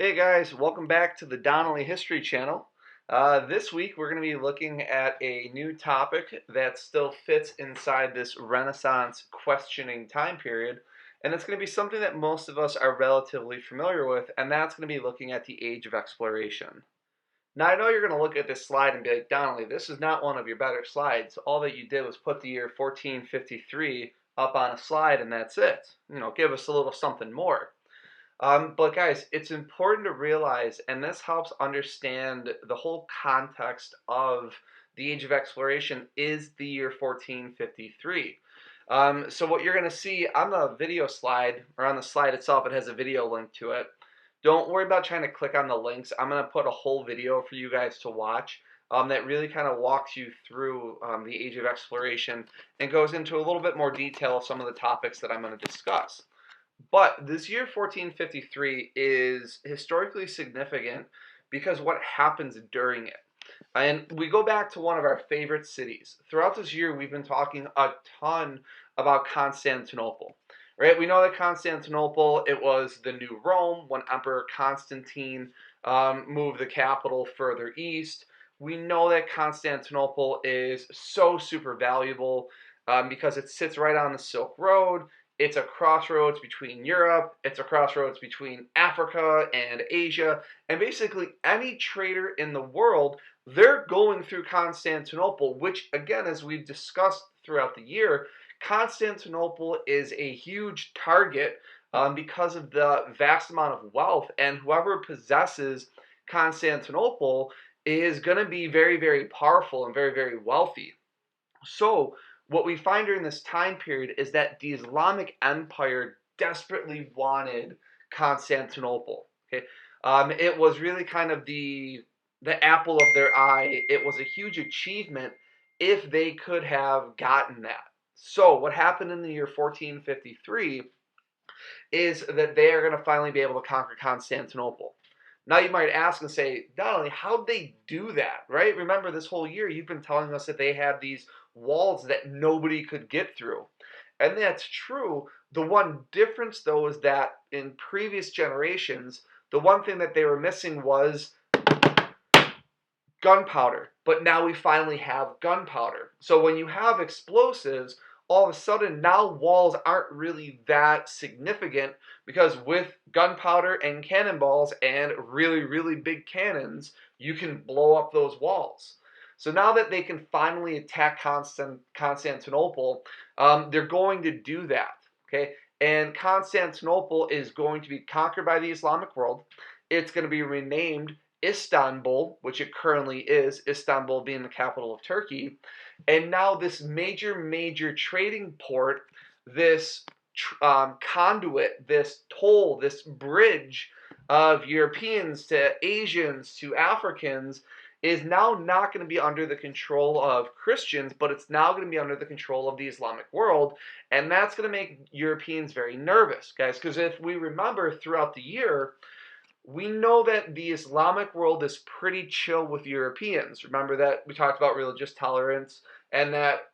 Hey guys, welcome back to the Donnelly History Channel. This week we're going to be looking at a new topic that still fits inside this Renaissance questioning time period, and it's going to be something that most of us are relatively familiar with, and that's going to be looking at the Age of Exploration. Now I know you're going to look at this slide and be like, Donnelly, this is not one of your better slides. All that you did was put the year 1453 up on a slide and that's it. Give us a little something more. But guys, it's important to realize, and this helps understand the whole context of the Age of Exploration is the year 1453. So what you're going to see on the video slide, or on the slide itself, it has a video link to it. Don't worry about trying to click on the links. I'm going to put a whole video for you guys to watch that really kind of walks you through the Age of Exploration and goes into a little bit more detail of some of the topics that I'm going to discuss. But this year 1453 is historically significant because what happens during it. And we go back to one of our favorite cities. Throughout this year, we've been talking a ton about Constantinople. Right? We know that Constantinople, it was the new Rome when Emperor Constantine moved the capital further east. We know that Constantinople is so super valuable because it sits right on the Silk Road. It's a crossroads between Europe, it's a crossroads between Africa and Asia, and basically any trader in the world, they're going through Constantinople, which again, as we've discussed throughout the year, Constantinople is a huge target because of the vast amount of wealth, and whoever possesses Constantinople is going to be very, very powerful and very, very wealthy. So, what we find during this time period is that the Islamic Empire desperately wanted Constantinople. Okay, it was really kind of the apple of their eye. It was a huge achievement if they could have gotten that. So, what happened in the year 1453 is that they are going to finally be able to conquer Constantinople. Now you might ask and say, Donnelly, how'd they do that, right? Remember, this whole year you've been telling us that they had these walls that nobody could get through. And that's true. The one difference, though, is that in previous generations, the one thing that they were missing was gunpowder. But now we finally have gunpowder. So when you have explosives, all of a sudden now walls aren't really that significant because with gunpowder and cannonballs and really, really big cannons, you can blow up those walls. So now that they can finally attack Constantinople, they're going to do that. Okay, and Constantinople is going to be conquered by the Islamic world. It's going to be renamed Istanbul, which it currently is, Istanbul being the capital of Turkey. And now this major, major trading port, this conduit, this toll, this bridge of Europeans to Asians to Africans is now not going to be under the control of Christians, but it's now going to be under the control of the Islamic world. And that's going to make Europeans very nervous, guys, because if we remember throughout the year, we know that the Islamic world is pretty chill with Europeans. Remember that we talked about religious tolerance and that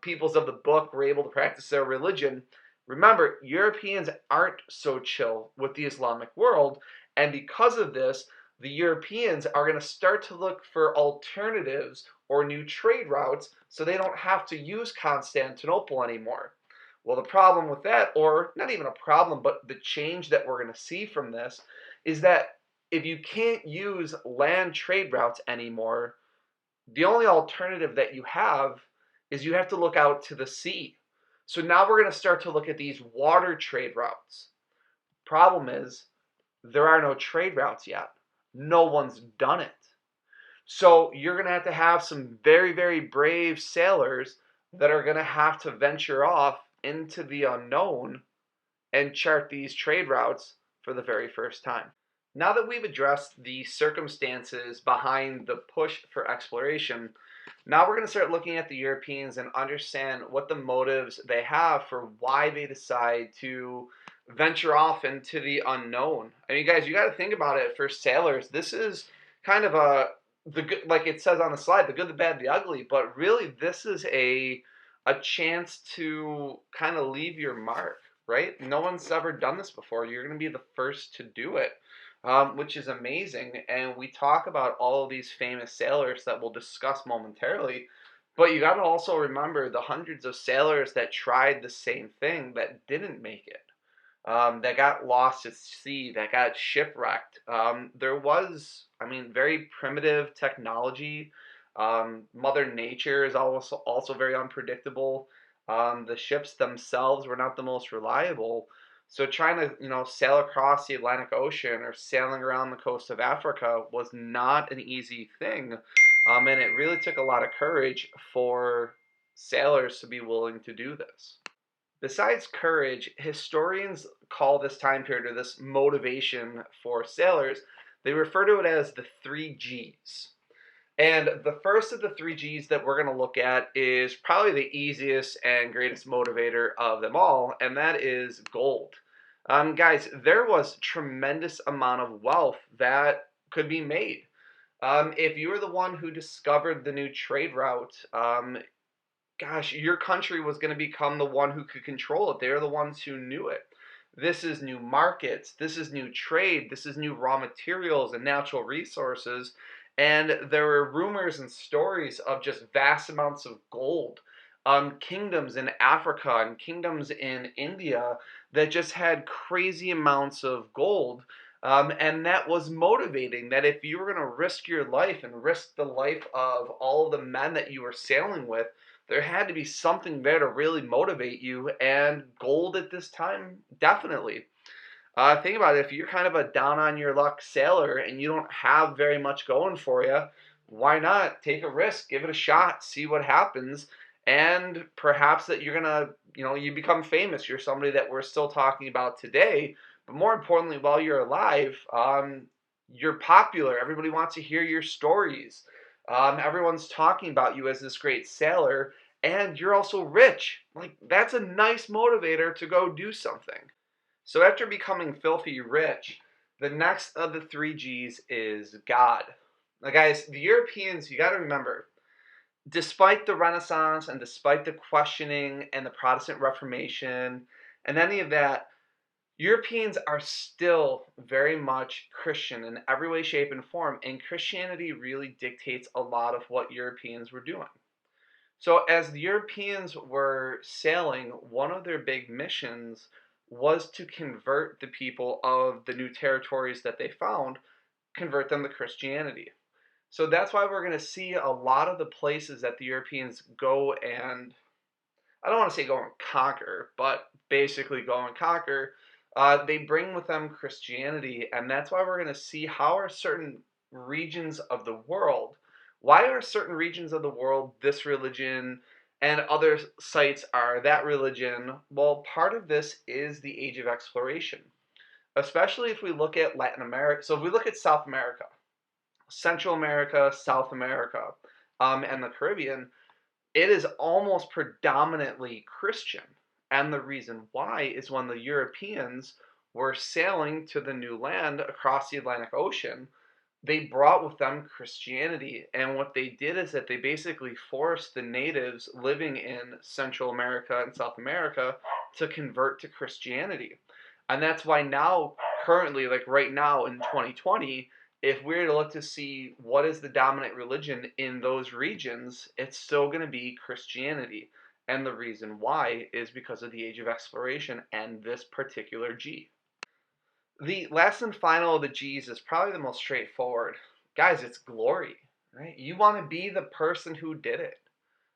peoples of the book were able to practice their religion. Remember, Europeans aren't so chill with the Islamic world, and because of this, the Europeans are going to start to look for alternatives or new trade routes so they don't have to use Constantinople anymore. Well, the problem with that, or not even a problem, but the change that we're going to see from this, is that if you can't use land trade routes anymore, the only alternative that you have is you have to look out to the sea. So now we're going to start to look at these water trade routes. Problem is, there are no trade routes yet. No one's done it. So you're going to have some very, very brave sailors that are going to have to venture off into the unknown and chart these trade routes for the very first time. Now that we've addressed the circumstances behind the push for exploration, now we're going to start looking at the Europeans and understand what the motives they have for why they decide to venture off into the unknown. I mean, guys, you got to think about it. For sailors, this is kind of the good, like it says on the slide, the good, the bad, the ugly. But really, this is a chance to kind of leave your mark, right? No one's ever done this before. You're going to be the first to do it. which is amazing. And we talk about all of these famous sailors that we'll discuss momentarily. But you got to also remember the hundreds of sailors that tried the same thing that didn't make it, that got lost at sea, that got shipwrecked. There was, I mean, very primitive technology. Mother Nature is also very unpredictable. The ships themselves were not the most reliable. So trying to, sail across the Atlantic Ocean or sailing around the coast of Africa was not an easy thing. And it really took a lot of courage for sailors to be willing to do this. Besides courage, historians call this time period or this motivation for sailors, they refer to it as the three G's. And the first of the three G's that we're going to look at is probably the easiest and greatest motivator of them all, and that is gold. Guys, there was tremendous amount of wealth that could be made. If you were the one who discovered the new trade route, gosh, your country was going to become the one who could control it. They're the ones who knew it. This is new markets, this is new trade, this is new raw materials and natural resources. And there were rumors and stories of just vast amounts of gold. Kingdoms in Africa and kingdoms in India that just had crazy amounts of gold. And that was motivating that if you were going to risk your life and risk the life of all of the men that you were sailing with, there had to be something there to really motivate you, and gold at this time, definitely. Think about it, if you're kind of a down on your luck sailor and you don't have very much going for you, why not take a risk, give it a shot, see what happens, and perhaps that you're gonna, you become famous. You're somebody that we're still talking about today, but more importantly, while you're alive, you're popular. Everybody wants to hear your stories. Everyone's talking about you as this great sailor, and you're also rich. Like, that's a nice motivator to go do something. So after becoming filthy rich, the next of the three G's is God. Now, guys, the Europeans, you got to remember, despite the Renaissance and despite the questioning and the Protestant Reformation and any of that, Europeans are still very much Christian in every way, shape, and form, and Christianity really dictates a lot of what Europeans were doing. So, as the Europeans were sailing, one of their big missions was to convert the people of the new territories that they found, convert them to Christianity. So that's why we're going to see a lot of the places that the Europeans go and, I don't want to say go and conquer, but basically go and conquer. They bring with them Christianity, and that's why we're going to see how are certain regions of the world, why are certain regions of the world this religion and other sites are that religion. Well, part of this is the age of exploration, especially if we look at Latin America. So if we look at South America, Central America, South America, and the Caribbean, it is almost predominantly Christian. And the reason why is when the Europeans were sailing to the new land across the Atlantic Ocean, they brought with them Christianity. And what they did is that they basically forced the natives living in Central America and South America to convert to Christianity. And that's why now, currently, like right now in 2020, if we were to look to see what is the dominant religion in those regions, it's still going to be Christianity. And the reason why is because of the age of exploration and this particular G. The last and final of the G's is probably the most straightforward. Guys, it's glory, right? You want to be the person who did it.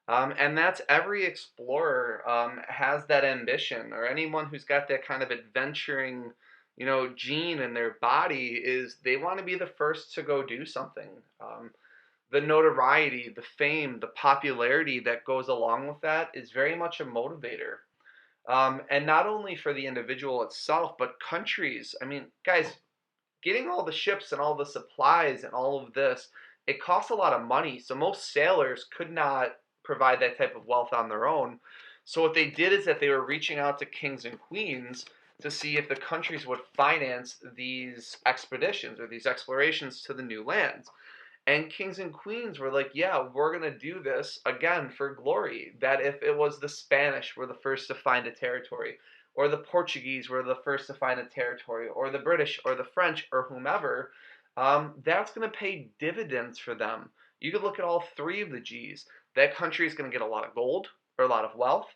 And that's every explorer has that ambition, or anyone who's got that kind of adventuring, gene in their body is they want to be the first to go do something. The notoriety, the fame, the popularity that goes along with that is very much a motivator. And not only for the individual itself, but countries. I mean, guys, getting all the ships and all the supplies and all of this, it costs a lot of money. So most sailors could not provide that type of wealth on their own. So what they did is that they were reaching out to kings and queens to see if the countries would finance these expeditions or these explorations to the new lands. And kings and queens were like, yeah, we're going to do this again for glory. That if it was the Spanish were the first to find a territory, or the Portuguese were the first to find a territory, or the British, or the French, or whomever, that's going to pay dividends for them. You could look at all three of the G's. That country is going to get a lot of gold or a lot of wealth.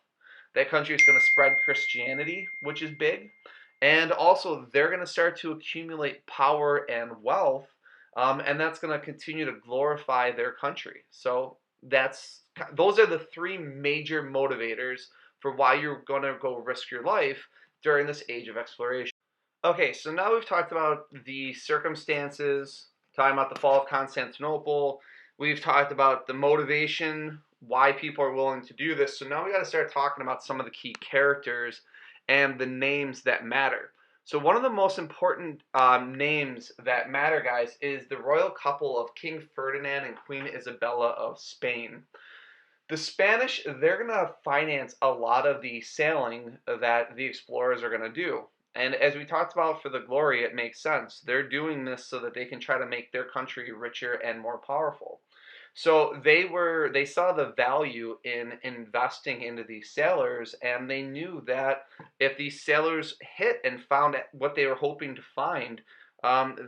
That country is going to spread Christianity, which is big. And also, they're going to start to accumulate power and wealth, and that's going to continue to glorify their country. So those are the three major motivators for why you're going to go risk your life during this age of exploration. Okay, so now we've talked about the circumstances, talking about the fall of Constantinople. We've talked about the motivation, why people are willing to do this. So now we got to start talking about some of the key characters and the names that matter. So one of the most important names that matter, guys, is the royal couple of King Ferdinand and Queen Isabella of Spain. The Spanish, they're going to finance a lot of the sailing that the explorers are going to do. And as we talked about for the glory, it makes sense. They're doing this so that they can try to make their country richer and more powerful. So they saw the value in investing into these sailors, and they knew that if these sailors hit and found what they were hoping to find,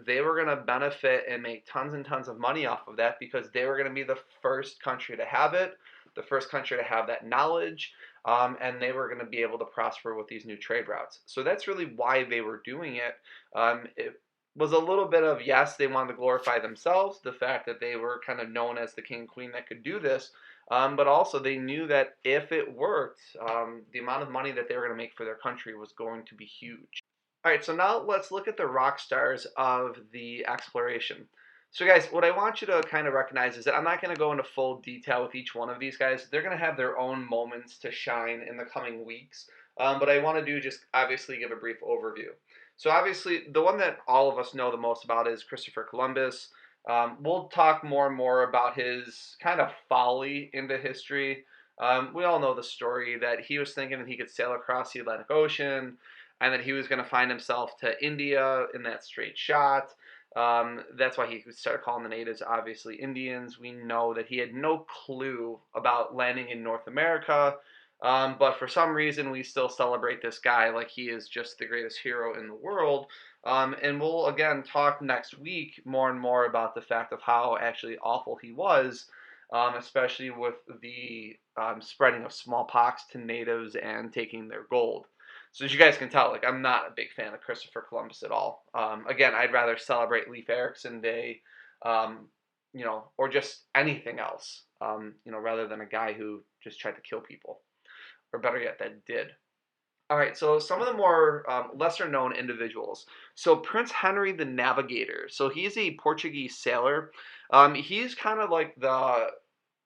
they were going to benefit and make tons and tons of money off of that because they were going to be the first country to have it, the first country to have that knowledge, and they were going to be able to prosper with these new trade routes. So that's really why they were doing it. It was a little bit of, yes, they wanted to glorify themselves, the fact that they were kind of known as the king and queen that could do this, but also they knew that if it worked, the amount of money that they were going to make for their country was going to be huge. All right, so now let's look at the rock stars of the exploration. So guys, what I want you to kind of recognize is that I'm not going to go into full detail with each one of these guys. They're going to have their own moments to shine in the coming weeks, but I want to do just obviously give a brief overview. So obviously, the one that all of us know the most about is Christopher Columbus. We'll talk more and more about his kind of folly into history. We all know the story that he was thinking that he could sail across the Atlantic Ocean and that he was going to find himself to India in that straight shot. That's why he started calling the natives obviously Indians. We know that he had no clue about landing in North America, but for some reason we still celebrate this guy like he is just the greatest hero in the world. And we'll again talk next week more and more about the fact of how actually awful he was, especially with the spreading of smallpox to natives and taking their gold. So as you guys can tell, like I'm not a big fan of Christopher Columbus at all. Again, I'd rather celebrate Leif Erikson Day, or just anything else, rather than a guy who just tried to kill people, or better yet, that did. All right, so some of the more lesser known individuals. So Prince Henry the Navigator. So he's a Portuguese sailor. He's kind of like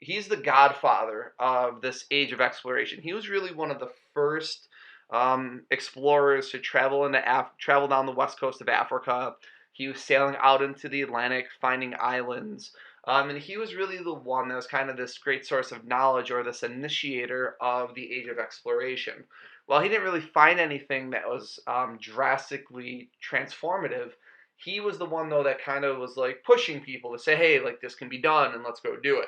he's the godfather of this age of exploration. He was really one of the first explorers to travel down the west coast of Africa. He was sailing out into the Atlantic, finding islands. And he was really the one that was kind of this great source of knowledge or this initiator of the age of exploration. While he didn't really find anything that was drastically transformative, he was the one, though, that kind of was like pushing people to say, hey, like this can be done and let's go do it.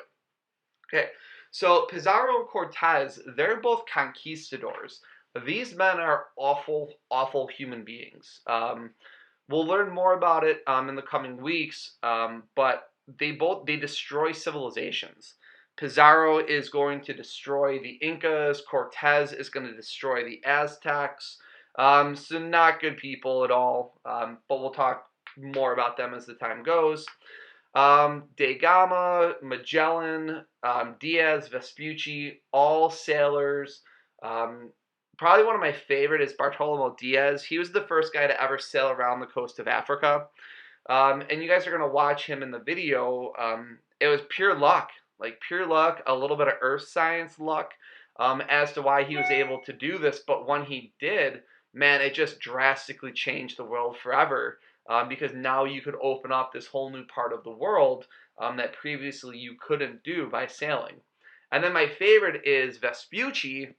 Okay, so Pizarro and Cortez, they're both conquistadors. These men are awful, awful human beings. We'll learn more about it in the coming weeks, but they destroy civilizations. Pizarro is going to destroy the Incas. Cortez is going to destroy the Aztecs. So not good people at all. But we'll talk more about them as the time goes. Da Gama, Magellan, Diaz, Vespucci, all sailors. Probably one of my favorite is Bartolomé Diaz. He was the first guy to ever sail around the coast of Africa. And you guys are going to watch him in the video. It was pure luck, a little bit of earth science luck as to why he was able to do this. But when he did, man, it just drastically changed the world forever. Because now you could open up this whole new part of the world that previously you couldn't do by sailing. And then my favorite is Vespucci.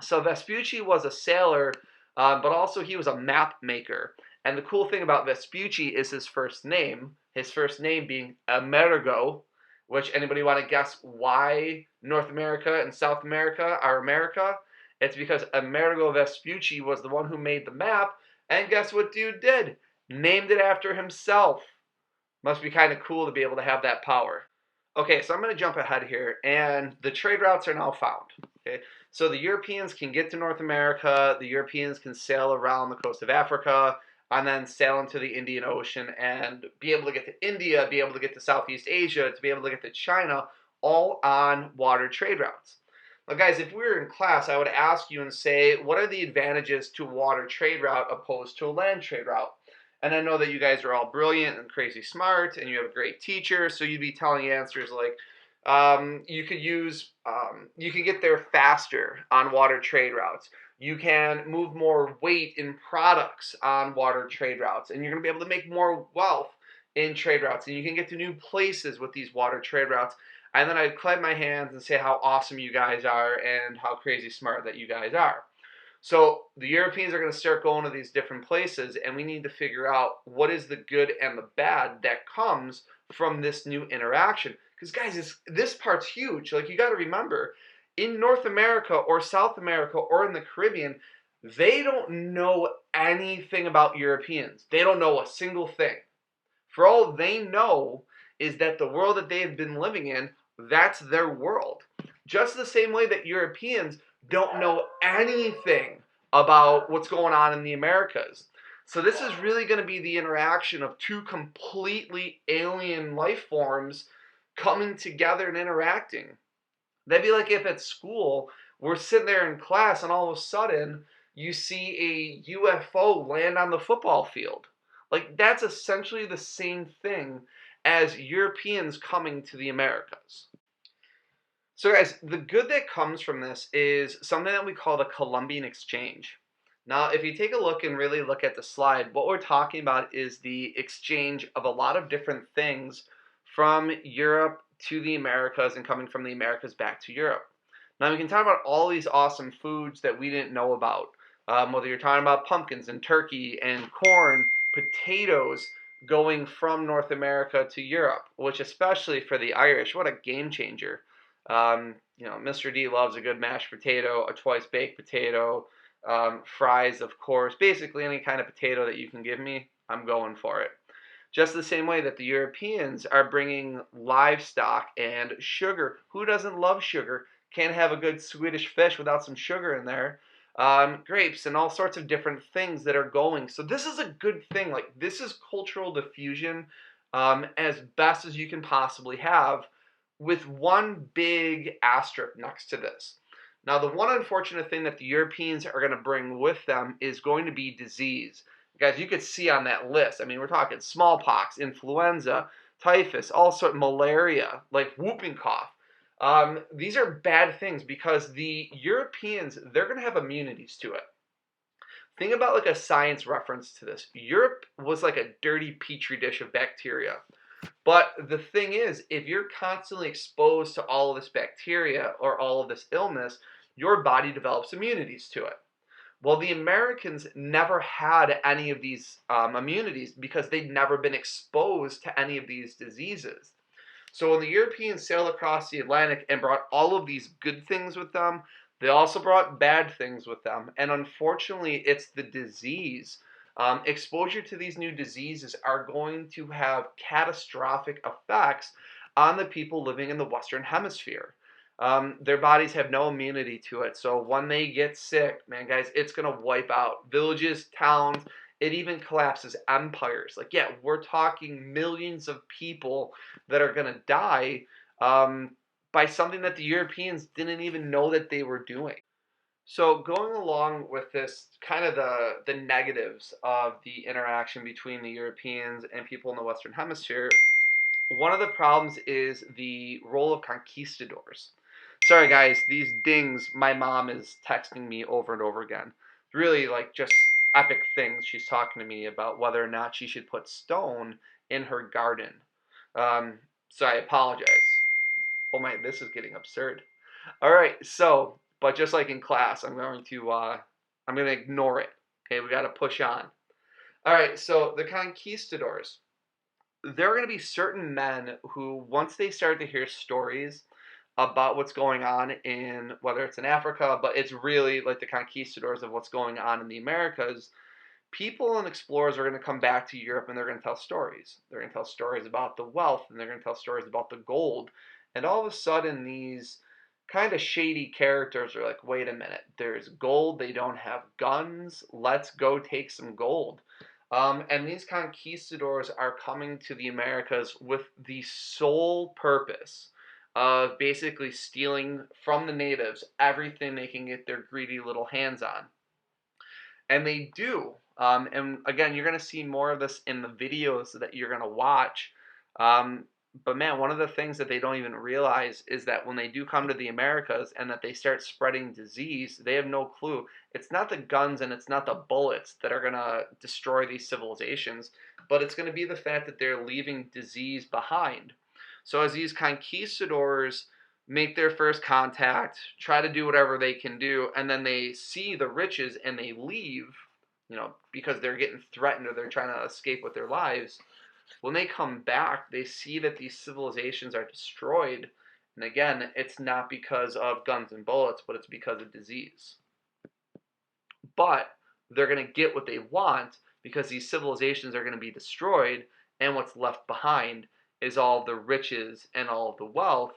So Vespucci was a sailor, but also he was a map maker. And the cool thing about Vespucci is his first name being Amerigo, which anybody want to guess why North America and South America are America? It's because Amerigo Vespucci was the one who made the map, and guess what dude did? Named it after himself. Must be kind of cool to be able to have that power. Okay, so I'm going to jump ahead here, and the trade routes are now found. Okay, so the Europeans can get to North America, the Europeans can sail around the coast of Africa, and then sail into the Indian Ocean and be able to get to India, be able to get to Southeast Asia, to be able to get to China, all on water trade routes. Now, guys, if we were in class, I would ask you and say, what are the advantages to a water trade route opposed to a land trade route? And I know that you guys are all brilliant and crazy smart, and you have a great teacher, so you'd be telling answers like, you can get there faster on water trade routes. You can move more weight in products on water trade routes, and you're going to be able to make more wealth in trade routes, and you can get to new places with these water trade routes. And then I'd clap my hands and say how awesome you guys are and how crazy smart that you guys are. So the Europeans are going to start going to these different places, and we need to figure out what is the good and the bad that comes from this new interaction. Because guys, this part's huge. Like, you got to remember, in North America or South America or in the Caribbean, they don't know anything about Europeans. They don't know a single thing. For all they know is that the world that they have been living in, that's their world. Just the same way that Europeans don't know anything about what's going on in the Americas. So this is really going to be the interaction of two completely alien life forms coming together and interacting. That'd be like if at school we're sitting there in class and all of a sudden you see a UFO land on the football field. Like, that's essentially the same thing as Europeans coming to the Americas. So guys, the good that comes from this is something that we call the Columbian Exchange. Now, if you take a look and really look at the slide, what we're talking about is the exchange of a lot of different things from Europe to the Americas and coming from the Americas back to Europe. Now, we can talk about all these awesome foods that we didn't know about, whether you're talking about pumpkins and turkey and corn, potatoes going from North America to Europe, which especially for the Irish, what a game changer. Mr. D loves a good mashed potato, a twice baked potato, fries, of course. Basically, any kind of potato that you can give me, I'm going for it. Just the same way that the Europeans are bringing livestock and sugar. Who doesn't love sugar? Can't have a good Swedish fish without some sugar in there. Grapes and all sorts of different things that are going. So this is a good thing. Like, this is cultural diffusion as best as you can possibly have, with one big asterisk next to this. Now, the one unfortunate thing that the Europeans are going to bring with them is going to be disease. Guys, you could see on that list, I mean, we're talking smallpox, influenza, typhus, all sort of malaria, like whooping cough. These are bad things because the Europeans, they're going to have immunities to it. Think about like a science reference to this. Europe was like a dirty petri dish of bacteria. But the thing is, if you're constantly exposed to all of this bacteria or all of this illness, your body develops immunities to it. Well, the Americans never had any of these immunities because they'd never been exposed to any of these diseases. So when the Europeans sailed across the Atlantic and brought all of these good things with them, they also brought bad things with them. And unfortunately, it's the disease. Exposure to these new diseases are going to have catastrophic effects on the people living in the Western Hemisphere. Their bodies have no immunity to it. So when they get sick, man, guys, it's going to wipe out villages, towns. It even collapses empires. Like, yeah, we're talking millions of people that are going to die by something that the Europeans didn't even know that they were doing. So going along with this, kind of the negatives of the interaction between the Europeans and people in the Western Hemisphere, one of the problems is the role of conquistadors. Sorry guys, these dings, my mom is texting me over and over again. Really, like, just epic things. She's talking to me about whether or not she should put stone in her garden. So I apologize. Oh my, this is getting absurd. All right, so, but just like in class, I'm going to ignore it. Okay, we got to push on. All right, so the conquistadors. There are going to be certain men who, once they start to hear stories about what's going on in, whether it's in Africa, but it's really like the conquistadors of what's going on in the Americas. People and explorers are going to come back to Europe and they're going to tell stories. They're going to tell stories about the wealth and they're going to tell stories about the gold. And all of a sudden, these kind of shady characters are like, wait a minute, there's gold, they don't have guns, let's go take some gold. And these conquistadors are coming to the Americas with the sole purpose of basically stealing from the natives everything they can get their greedy little hands on. And they do. And again, you're going to see more of this in the videos that you're going to watch. But man, one of the things that they don't even realize is that when they do come to the Americas and that they start spreading disease, they have no clue. It's not the guns and it's not the bullets that are going to destroy these civilizations, but it's going to be the fact that they're leaving disease behind. So as these conquistadors make their first contact, try to do whatever they can do, and then they see the riches and they leave, because they're getting threatened or they're trying to escape with their lives. When they come back, they see that these civilizations are destroyed. And again, it's not because of guns and bullets, but it's because of disease. But they're going to get what they want because these civilizations are going to be destroyed, and what's left behind is all the riches and all the wealth.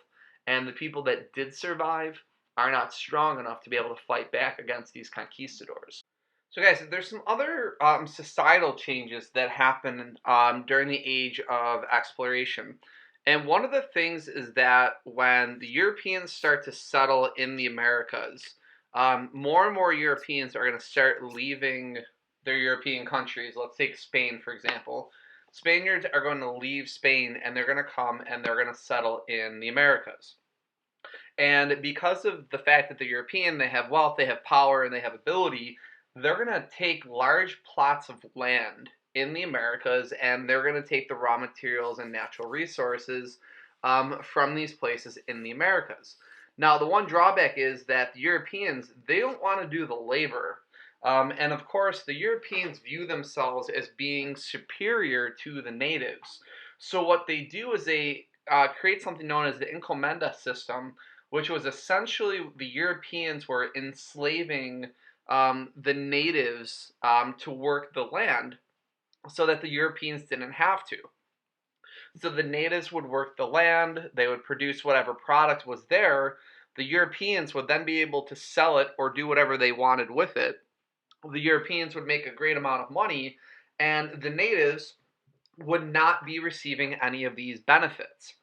And the people that did survive are not strong enough to be able to fight back against these conquistadors. So guys, there's some other societal changes that happen during the age of exploration. And one of the things is that when the Europeans start to settle in the Americas, more and more Europeans are going to start leaving their European countries. Let's take Spain, for example. Spaniards are going to leave Spain and they're going to come and they're going to settle in the Americas. And because of the fact that they're European, they have wealth, they have power, and they have ability, they're going to take large plots of land in the Americas and they're going to take the raw materials and natural resources from these places in the Americas. Now, the one drawback is that the Europeans, they don't want to do the labor. And of course, the Europeans view themselves as being superior to the natives. So what they do is they create something known as the encomenda system, which was essentially the Europeans were enslaving the natives to work the land so that the Europeans didn't have to. So the natives would work the land, they would produce whatever product was there, the Europeans would then be able to sell it or do whatever they wanted with it. The Europeans would make a great amount of money, and the natives would not be receiving any of these benefits.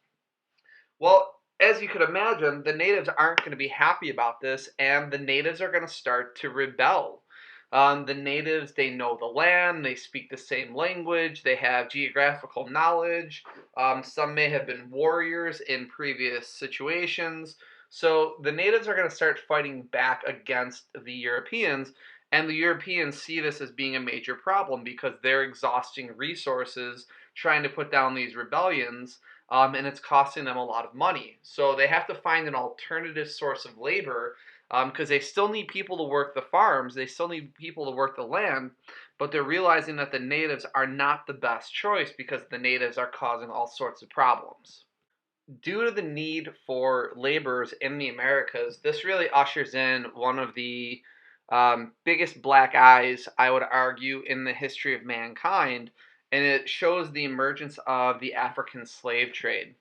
Well, as you could imagine, the natives aren't going to be happy about this, and the natives are going to start to rebel. The natives, they know the land, they speak the same language, they have geographical knowledge. Some may have been warriors in previous situations. So the natives are going to start fighting back against the Europeans, and the Europeans see this as being a major problem because they're exhausting resources trying to put down these rebellions. And it's costing them a lot of money. So they have to find an alternative source of labor because they still need people to work the farms, they still need people to work the land, but they're realizing that the natives are not the best choice because the natives are causing all sorts of problems. Due to the need for laborers in the Americas, this really ushers in one of the biggest black eyes, I would argue, in the history of mankind, and it shows the emergence of the African slave trade.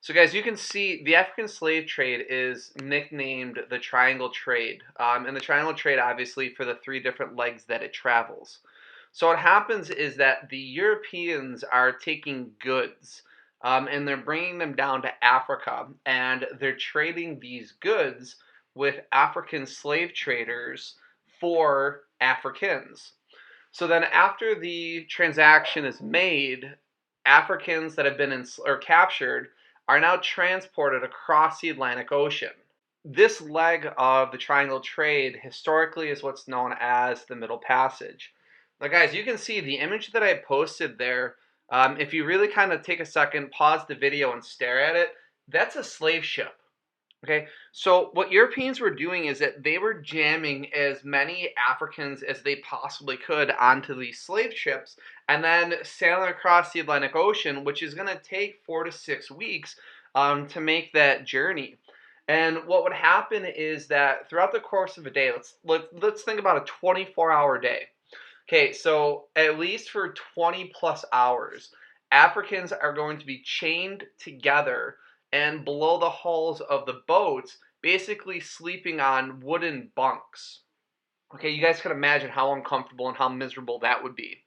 So guys, you can see the African slave trade is nicknamed the Triangle Trade, and the Triangle Trade obviously for the three different legs that it travels. So what happens is that the Europeans are taking goods and they're bringing them down to Africa, and they're trading these goods with African slave traders for Africans. So then after the transaction is made, Africans that have been captured are now transported across the Atlantic Ocean. This leg of the Triangle Trade historically is what's known as the Middle Passage. Now guys, you can see the image that I posted there. If you really kind of take a second, pause the video and stare at it, that's a slave ship. Okay, so what Europeans were doing is that they were jamming as many Africans as they possibly could onto these slave ships and then sailing across the Atlantic Ocean, which is going to take 4 to 6 weeks to make that journey. And what would happen is that throughout the course of a day, let's think about a 24-hour day. Okay, so at least for 20 plus hours, Africans are going to be chained together and below the hulls of the boats, basically sleeping on wooden bunks. Okay, you guys can imagine how uncomfortable and how miserable that would be.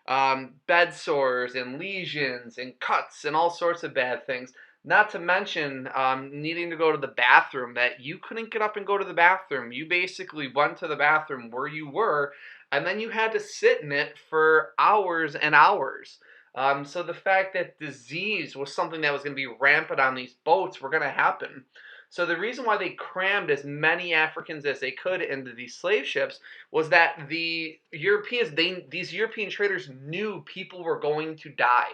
Bed sores and lesions and cuts and all sorts of bad things. Not to mention needing to go to the bathroom, that you couldn't get up and go to the bathroom. You basically went to the bathroom where you were, and then you had to sit in it for hours and hours. So the fact that disease was something that was going to be rampant on these boats were going to happen. So the reason why they crammed as many Africans as they could into these slave ships was that the Europeans, these European traders knew people were going to die.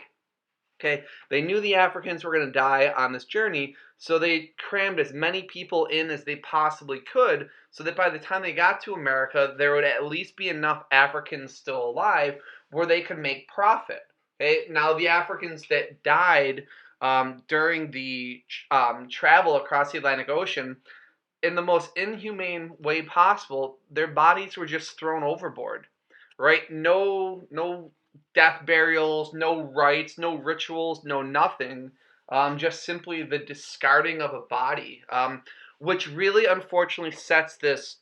Okay, they knew the Africans were going to die on this journey, so they crammed as many people in as they possibly could, so that by the time they got to America, there would at least be enough Africans still alive where they could make profit. Okay, now the Africans that died during the travel across the Atlantic Ocean, in the most inhumane way possible, their bodies were just thrown overboard, right? No death burials, no rites, no rituals, no nothing. Just simply the discarding of a body, which really unfortunately sets this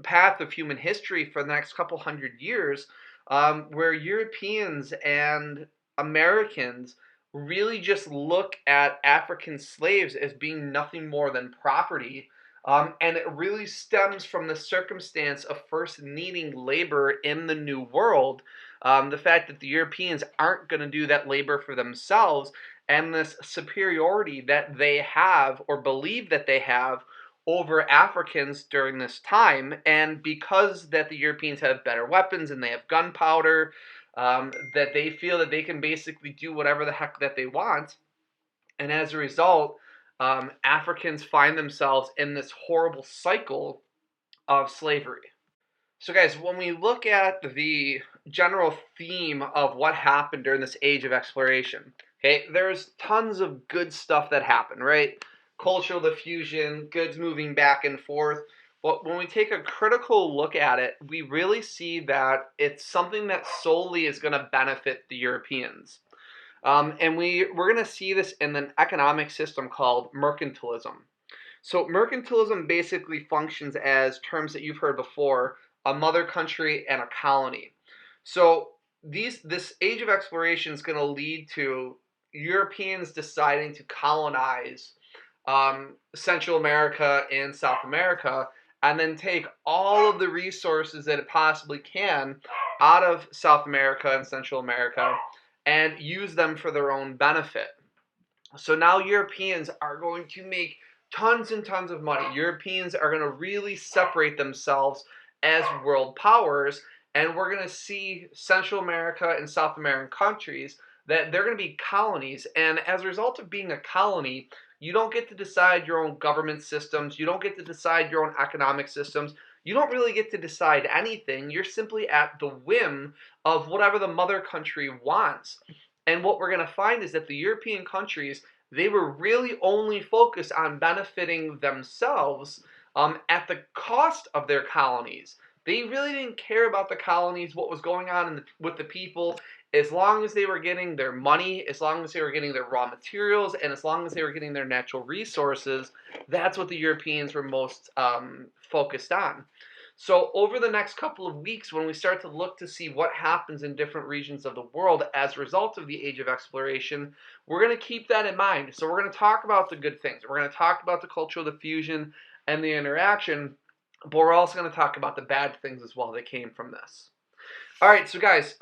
path of human history for the next couple hundred years, where Europeans and Americans really just look at African slaves as being nothing more than property. And it really stems from the circumstance of first needing labor in the New World. The fact that the Europeans aren't going to do that labor for themselves, and this superiority that they have or believe that they have over Africans during this time. And because that the Europeans have better weapons and they have gunpowder, that they feel that they can basically do whatever the heck that they want. And as a result, Africans find themselves in this horrible cycle of slavery. So guys, when we look at the general theme of what happened during this age of exploration, okay, there's tons of good stuff that happened, right? Cultural diffusion, goods moving back and forth. But when we take a critical look at it, we really see that it's something that solely is going to benefit the Europeans. And we're going to see this in an economic system called mercantilism. So mercantilism basically functions as terms that you've heard before: a mother country and a colony. So this age of exploration is going to lead to Europeans deciding to colonize Central America and South America, and then take all of the resources that it possibly can out of South America and Central America and use them for their own benefit. So now Europeans are going to make tons and tons of money. Europeans are going to really separate themselves as world powers, and we're going to see Central America and South American countries that they're going to be colonies. And as a result of being a colony, you don't get to decide your own government systems. You don't get to decide your own economic systems. You don't really get to decide anything. You're simply at the whim of whatever the mother country wants. And what we're going to find is that the European countries, they were really only focused on benefiting themselves at the cost of their colonies. They really didn't care about the colonies, what was going on with the people, as long as they were getting their money, as long as they were getting their raw materials, and as long as they were getting their natural resources. That's what the Europeans were most focused on. So over the next couple of weeks, when we start to look to see what happens in different regions of the world as a result of the age of exploration, we're going to keep that in mind. So we're going to talk about the good things. We're going to talk about the cultural diffusion and the interaction, but we're also going to talk about the bad things as well that came from this. All right, so guys,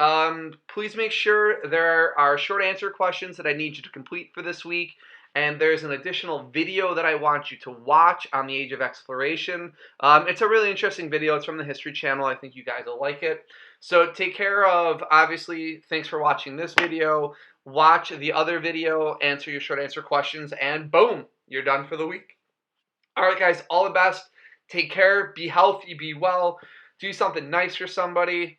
please make sure there are short answer questions that I need you to complete for this week. And there's an additional video that I want you to watch on the age of exploration. It's a really interesting video. It's from the History Channel. I think you guys will like it. So take care of, obviously, thanks for watching this video. Watch the other video, answer your short answer questions, and boom, you're done for the week. All right, guys, all the best. Take care. Be healthy. Be well. Do something nice for somebody.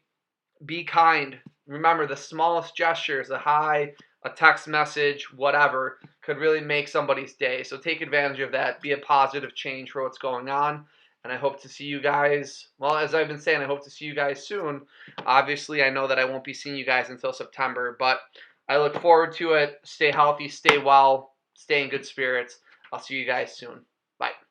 Be kind. Remember, the smallest gestures, a hi, a text message, whatever, could really make somebody's day. So take advantage of that. Be a positive change for what's going on. And I hope to see you guys, well, as I've been saying, I hope to see you guys soon. Obviously, I know that I won't be seeing you guys until September, but I look forward to it. Stay healthy, stay well, stay in good spirits. I'll see you guys soon. Bye.